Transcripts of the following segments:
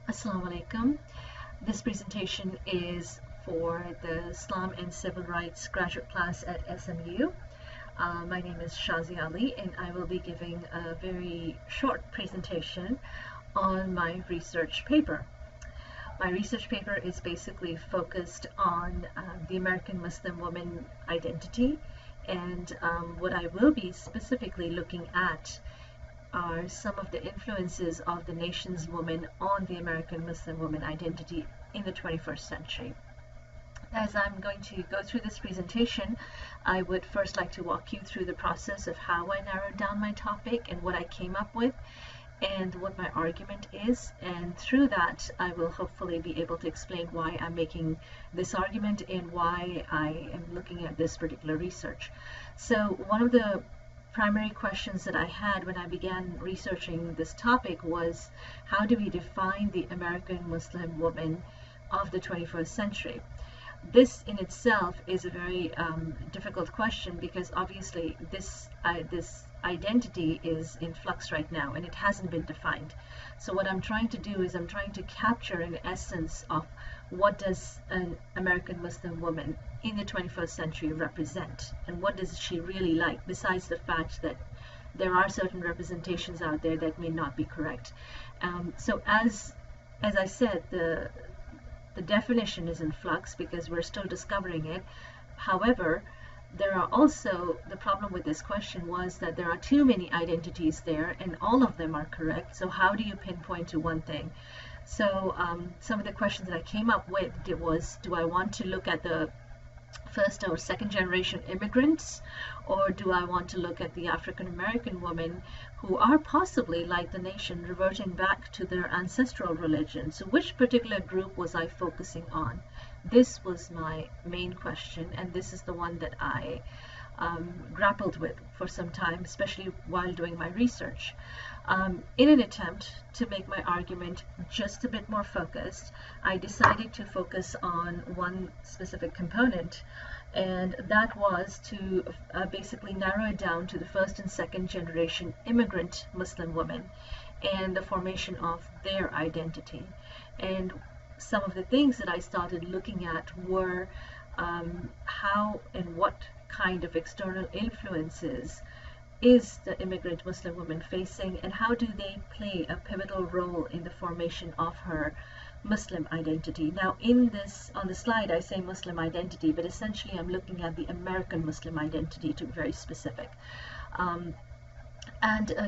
Assalamu alaikum. This presentation is for the Islam and Civil Rights graduate class at SMU. My name is Shazi Ali and I will be giving a very short presentation on my research paper. My research paper is basically focused on the American Muslim woman identity, and what I will be specifically looking at are some of the influences of the nation's woman on the American Muslim woman identity in the 21st century. As I'm going to go through this presentation, I would first like to walk you through the process of how I narrowed down my topic and what I came up with and what my argument is, and through that I will hopefully be able to explain why I'm making this argument and why I am looking at this particular research. So one of the primary questions that I had when I began researching this topic was, how do we define the American Muslim woman of the 21st century? This in itself is a very difficult question, because obviously this identity is in flux right now and it hasn't been defined. So what I'm trying to do is I'm trying to capture an essence of what does an American Muslim woman in the 21st century represent, and what does she really like, besides the fact that there are certain representations out there that may not be correct. So as I said, the definition is in flux because we're still discovering it. However, there are also, the problem with this question was that there are too many identities there and all of them are correct. So how do you pinpoint to one thing? So some of the questions that I came up with was, do I want to look at the first or second generation immigrants, or do I want to look at the African American women who are possibly, like the nation, reverting back to their ancestral religion? So which particular group was I focusing on? This was my main question, and this is the one that I grappled with for some time, especially while doing my research. In an attempt to make my argument just a bit more focused, I decided to focus on one specific component, and that was to basically narrow it down to the first and second generation immigrant Muslim women and the formation of their identity. And some of the things that I started looking at were how and what kind of external influences is the immigrant Muslim woman facing, and how do they play a pivotal role in the formation of her Muslim identity. Now on the slide I say Muslim identity, but essentially I'm looking at the American Muslim identity, to be very specific.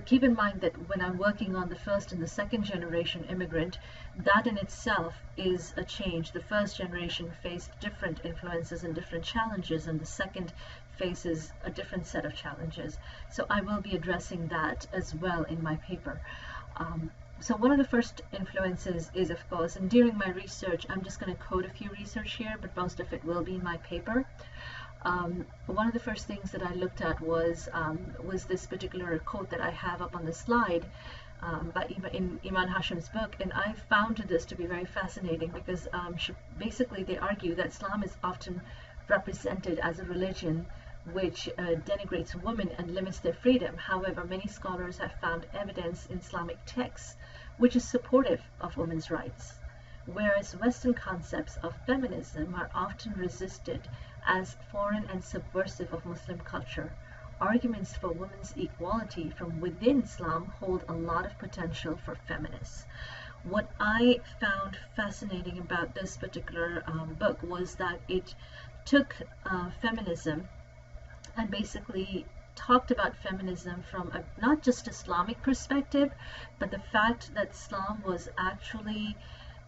Keep in mind that when I'm working on the first and the second generation immigrant, that in itself is a change. The first generation faced different influences and different challenges, and the second faces a different set of challenges. So I will be addressing that as well in my paper. So one of the first influences is, of course, and during my research, I'm just going to quote a few research here, but most of it will be in my paper. One of the first things that I looked at was this particular quote that I have up on the slide in Iman Hashim's book, and I found this to be very fascinating because basically they argue that Islam is often represented as a religion which denigrates women and limits their freedom. However, many scholars have found evidence in Islamic texts which is supportive of women's rights, whereas Western concepts of feminism are often resisted as foreign and subversive of Muslim culture. Arguments for women's equality from within Islam hold a lot of potential for feminists. What I found fascinating about this particular book was that it took feminism and basically talked about feminism from not just Islamic perspective, but the fact that Islam was actually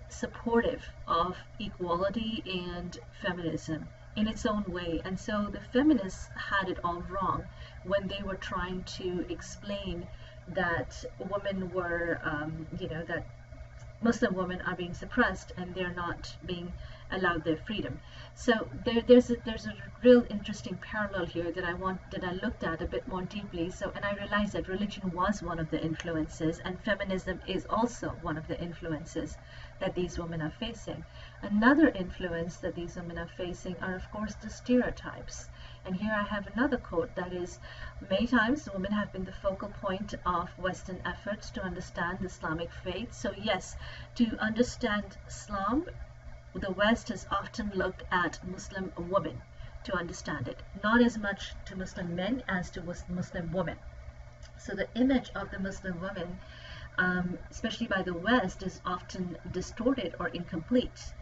supportive of equality and feminism in its own way. And so the feminists had it all wrong when they were trying to explain that women were, that Muslim women are being suppressed and they're not being allowed their freedom. So there's a real interesting parallel here that I looked at a bit more deeply. So, and I realized that religion was one of the influences, and feminism is also one of the influences that these women are facing. Another influence that these women are facing are, of course, the stereotypes. And here I have another quote that is, many times women have been the focal point of Western efforts to understand the Islamic faith. So yes, to understand Islam, the West has often looked at Muslim women to understand it, not as much to Muslim men as to Muslim women. So the image of the Muslim woman, especially by the West, is often distorted or incomplete.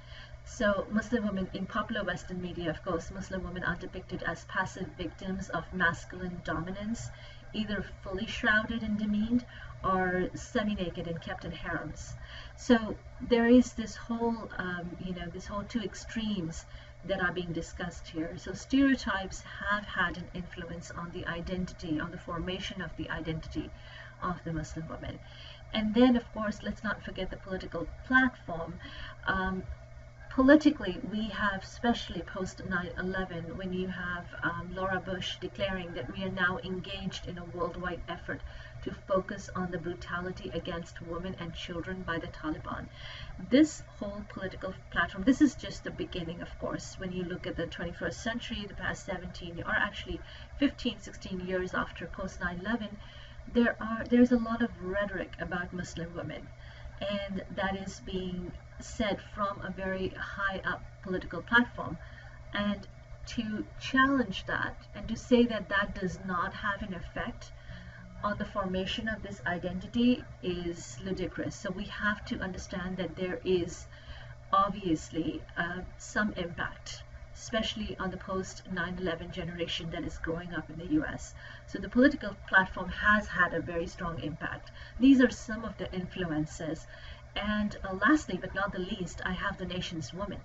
So Muslim women in popular Western media, of course, Muslim women are depicted as passive victims of masculine dominance, either fully shrouded and demeaned or semi-naked and kept in harems. So there is this whole, this whole two extremes that are being discussed here. So stereotypes have had an influence on the identity, on the formation of the identity of the Muslim woman. And then, of course, let's not forget the political platform. Politically, we have, especially post 9/11, when you have Laura Bush declaring that we are now engaged in a worldwide effort to focus on the brutality against women and children by the Taliban. This whole political platform, this is just the beginning, of course. When you look at the 21st century, the past 17, or actually 15, 16 years after post 9/11, there's a lot of rhetoric about Muslim women, and that is being said from a very high up political platform. And to challenge that and to say that that does not have an effect on the formation of this identity is ludicrous. So we have to understand that there is obviously some impact, especially on the post 9/11 generation that is growing up in the US. So the political platform has had a very strong impact. These are some of the influences. And lastly, but not the least, I have the nation's woman.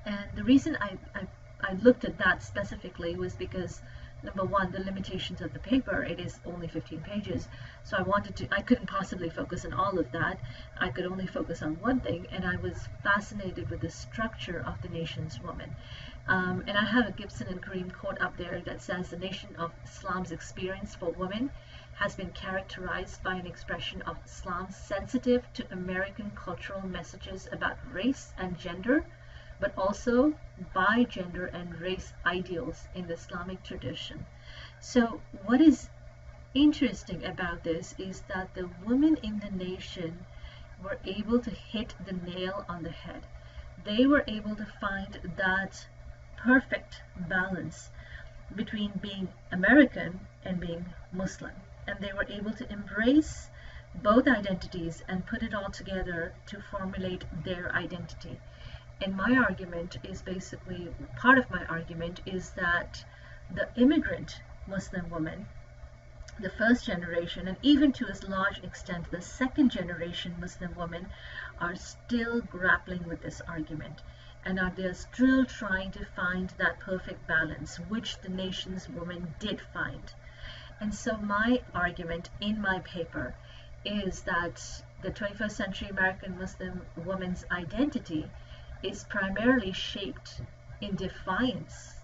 And the reason I looked at that specifically was because, number one, the limitations of the paper. It is only 15 pages. So I couldn't possibly focus on all of that. I could only focus on one thing, and I was fascinated with the structure of the nation's woman. And I have a Gibson and Karim quote up there that says, the nation of Islam's experience for women has been characterized by an expression of Islam sensitive to American cultural messages about race and gender, but also by gender and race ideals in the Islamic tradition. So what is interesting about this is that the women in the nation were able to hit the nail on the head. They were able to find that perfect balance between being American and being Muslim. And they were able to embrace both identities and put it all together to formulate their identity. And my argument is basically, part of my argument is that the immigrant Muslim woman, the first generation, and even to a large extent the second generation Muslim women, are still grappling with this argument. And they're still trying to find that perfect balance, which the nation's women did find. And so my argument in my paper is that the 21st century American Muslim woman's identity is primarily shaped in defiance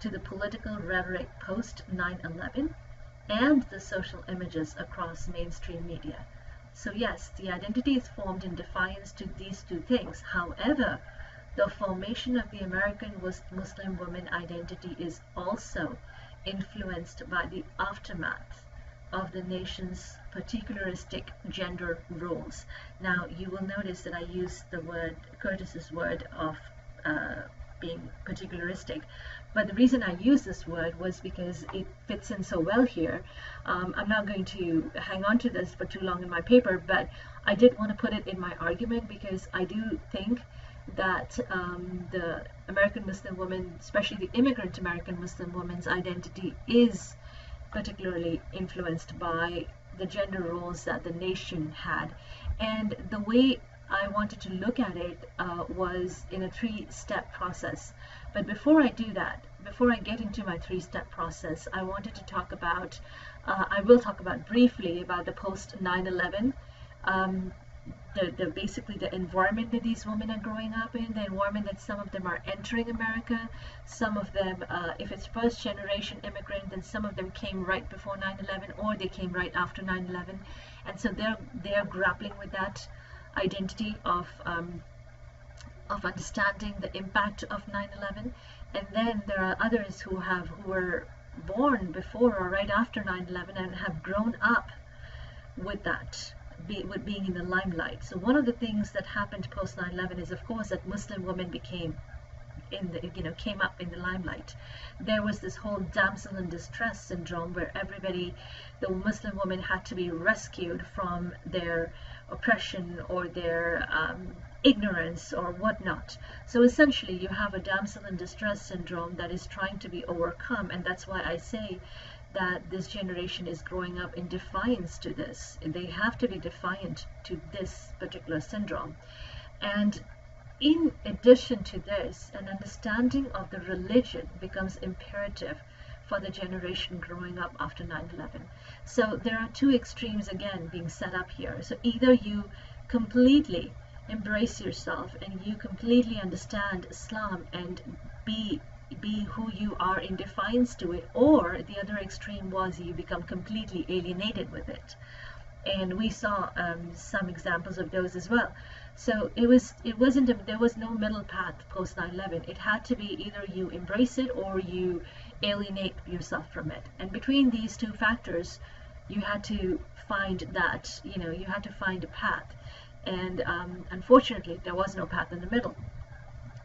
to the political rhetoric post 9/11 and the social images across mainstream media. So yes, the identity is formed in defiance to these two things. However, the formation of the American Muslim woman identity is also influenced by the aftermath of the nation's particularistic gender roles. Now, you will notice that I use the word, Curtis's word of being particularistic, but the reason I use this word was because it fits in so well here. I'm not going to hang on to this for too long in my paper, but I did want to put it in my argument because I do think that the American Muslim woman, especially the immigrant American Muslim woman's identity, is particularly influenced by the gender roles that the nation had. And the way I wanted to look at it was in a three-step process. But before I do that, before I get into my three-step process, I wanted to talk about, I will talk about briefly about the post 9/11 basically the environment that these women are growing up in, the environment that some of them are entering America. Some of them, if it's first generation immigrant, then some of them came right before 9/11, or they came right after 9/11, and so they're grappling with that identity of understanding the impact of 9/11. And then there are others who were born before or right after 9/11 and have grown up with that, with being in the limelight. So one of the things that happened post 9/11 is, of course, that Muslim women came up in the limelight. There was this whole damsel in distress syndrome where the Muslim women had to be rescued from their oppression or their ignorance or whatnot. So essentially you have a damsel in distress syndrome that is trying to be overcome, and that's why I say that this generation is growing up in defiance to this. They have to be defiant to this particular syndrome. And in addition to this, an understanding of the religion becomes imperative for the generation growing up after 9/11. So there are two extremes again being set up here. So either you completely embrace yourself and you completely understand Islam and be who you are in defiance to it, or the other extreme was you become completely alienated with it. And we saw some examples of those as well. So there was no middle path post 9/11. It had to be either you embrace it or you alienate yourself from it. And between these two factors, you had to find a path. And unfortunately, there was no path in the middle.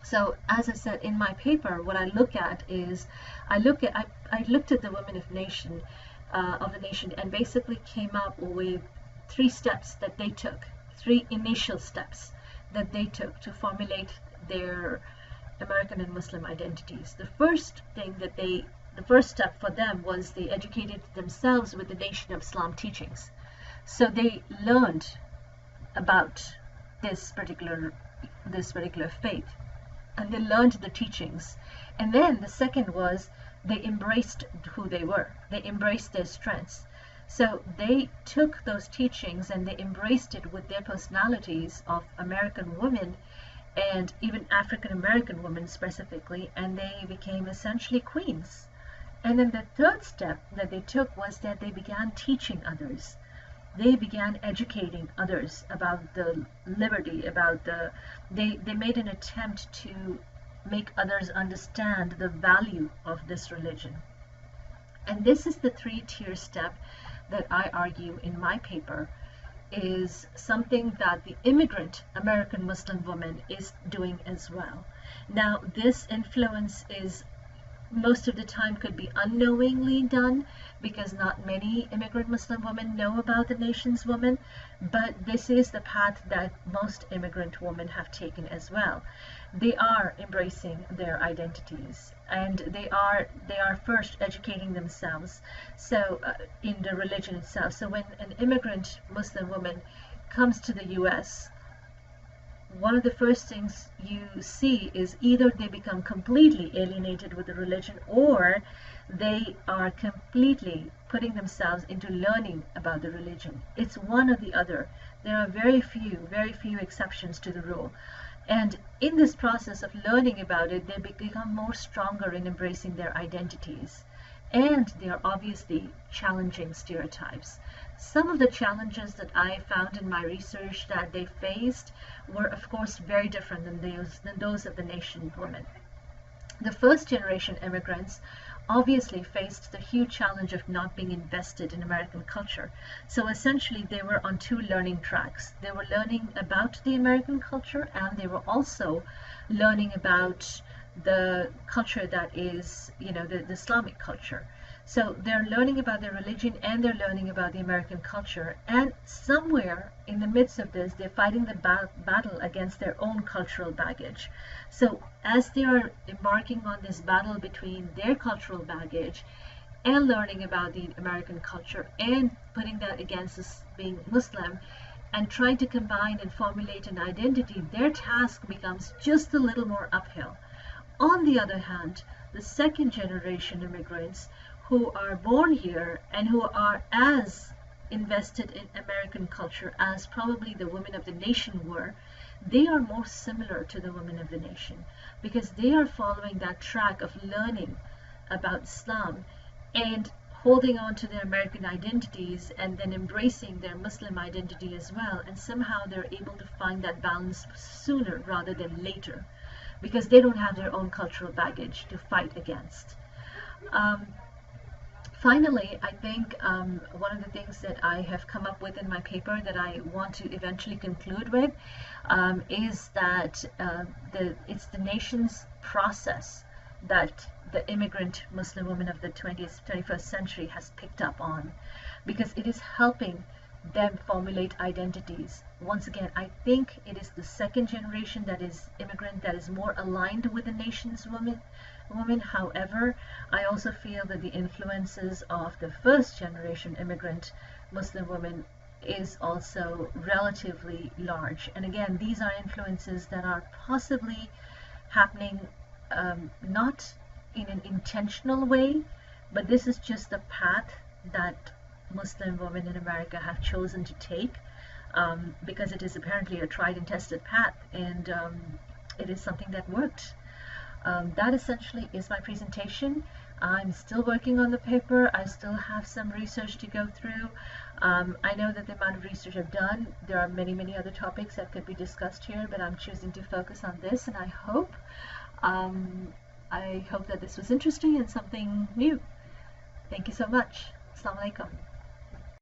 So as I said in my paper, what I look at is I looked at the women of the nation and basically came up with three initial steps that they took to formulate their American and Muslim identities. The first step for them was they educated themselves with the Nation of Islam teachings. So they learned about this particular faith, and they learned the teachings. And then the second was they embraced who they were. They embraced their strengths. So they took those teachings and they embraced it with their personalities of American women and even African American women specifically, and they became essentially queens. And then the third step that they took was that they began teaching others. They began educating others about the liberty, they made an attempt to make others understand the value of this religion. And this is the three-tier step that I argue in my paper is something that the immigrant American Muslim woman is doing as well. Now, this influence is most of the time could be unknowingly done because not many immigrant Muslim women know about the nation's women, but this is the path that most immigrant women have taken as well. They are embracing their identities, and they are first educating themselves in the religion itself. So when an immigrant Muslim woman comes to the US, one of the first things you see is either they become completely alienated with the religion, or they are completely putting themselves into learning about the religion. It's one or the other. There are very few exceptions to the rule. And in this process of learning about it, they become more stronger in embracing their identities. And they are obviously challenging stereotypes. Some of the challenges that I found in my research that they faced were, of course, very different than those of the nation women. The first generation immigrants obviously faced the huge challenge of not being invested in American culture. So essentially they were on two learning tracks. They were learning about the American culture, and they were also learning about the culture that is, the Islamic culture. So they're learning about their religion and they're learning about the American culture. And somewhere in the midst of this, they're fighting the battle against their own cultural baggage. So as they are embarking on this battle between their cultural baggage and learning about the American culture and putting that against being Muslim and trying to combine and formulate an identity, their task becomes just a little more uphill. On the other hand, the second generation immigrants who are born here and who are as invested in American culture as probably the women of the nation were, they are more similar to the women of the nation because they are following that track of learning about Islam and holding on to their American identities and then embracing their Muslim identity as well. And somehow they're able to find that balance sooner rather than later because they don't have their own cultural baggage to fight against. Finally, I think one of the things that I have come up with in my paper that I want to eventually conclude with is that it's the nation's process that the immigrant Muslim woman of the 21st century has picked up on, because it is helping them formulate identities. Once again, I think it is the second generation that is immigrant that is more aligned with the nation's woman. However, I also feel that the influences of the first generation immigrant Muslim woman is also relatively large. And again, these are influences that are possibly happening not in an intentional way, but this is just the path that Muslim women in America have chosen to take because it is apparently a tried and tested path, and it is something that worked. That essentially is my presentation. I'm still working on the paper. I still have some research to go through. I know that the amount of research I've done, there are many other topics that could be discussed here, but I'm choosing to focus on this, and I hope that this was interesting and something new. Thank you so much. Assalamu alaikum.